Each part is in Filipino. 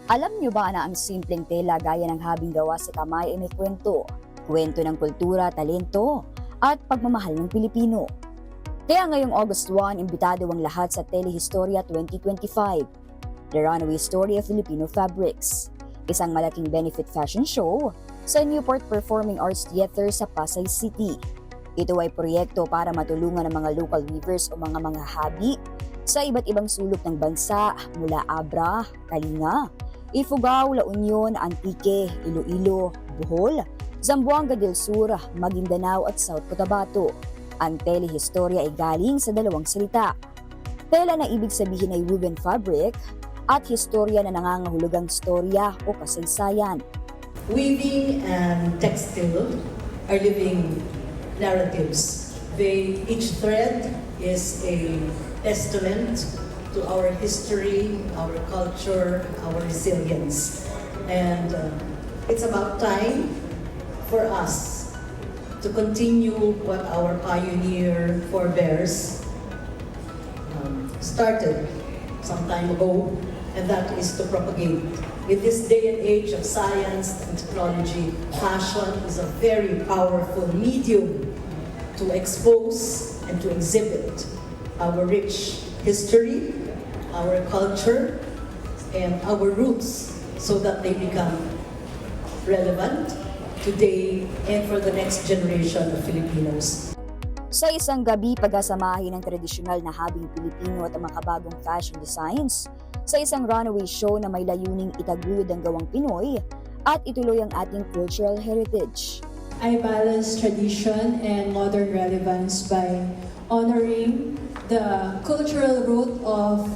Alam niyo ba na ang simpleng tela gaya ng habing gawa sa kamay ay may kwento? Kwento ng kultura, talento, at pagmamahal ng Pilipino. Kaya ngayong August 1, imbitado ang lahat sa Telehistoria 2025, The Runaway Story of Filipino Fabrics, isang malaking benefit fashion show sa Newport Performing Arts Theater sa Pasay City. Ito ay proyekto para matulungan ang mga local weavers o mga habi sa iba't ibang sulok ng bansa mula Abra, Kalinga, Ifugao, La Union, Antique, Iloilo, Bohol, Zamboanga del Sur, Maguindanao at South Cotabato. Ang telehistorya ay galing sa dalawang salita. Tela na ibig sabihin ay woven fabric at historya na nangangahulugang storya o kasaysayan. Weaving and textile are living narratives. Each thread is a testament to our history, our culture, our resilience. And it's about time for us to continue what our pioneer forebears started some time ago, and that is to propagate. In this day and age of science and technology, fashion is a very powerful medium to expose and to exhibit our rich history, our culture, and our roots so that they become relevant today and for the next generation of Filipinos. Sa isang gabi, pagsasamahin ng tradisyonal na habing Pilipino at ang makabagong fashion designs sa isang runaway show na may layuning itaguyod ang gawang Pinoy at ituloy ang ating cultural heritage. I balance tradition and modern relevance by honoring the cultural root of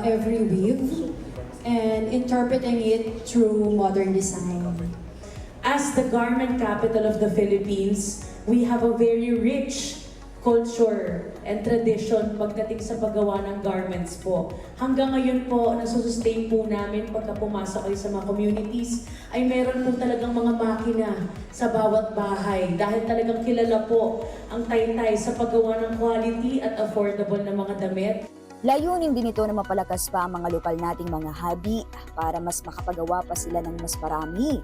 every weave and interpreting it through modern design. As the garment capital of the Philippines, we have a very rich culture and tradition pagdating sa paggawa ng garments po. Hanggang ngayon po, nasusustain po namin pagka pumasok kayo sa mga communities, ay meron po talagang mga makina sa bawat bahay dahil talagang kilala po ang Taytay sa paggawa ng quality at affordable na mga damit. Layunin din ito na mapalakas pa ang mga lokal nating mga habi para mas makapagawa pa sila ng mas marami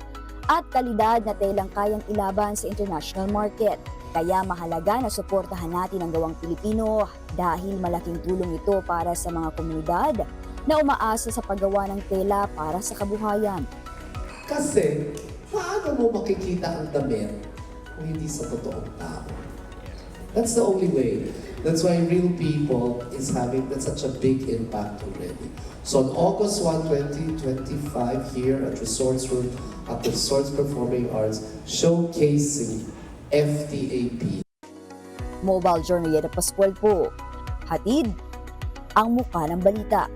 at kalidad na telang kayang ilaban sa international market. Kaya mahalaga na suportahan natin ang gawang Pilipino dahil malaking tulong ito para sa mga komunidad na umaasa sa paggawa ng tela para sa kabuhayan. Kasi, paano mo makikita ang damit kung hindi sa totoong tao? That's the only way. That's why Real People is having such a big impact already. So on August 1, 2025, here at Resorts Room at the Resorts Performing Arts, showcasing FTAP. Mobile Journal Pascual po. Hatid ang muka ng balita.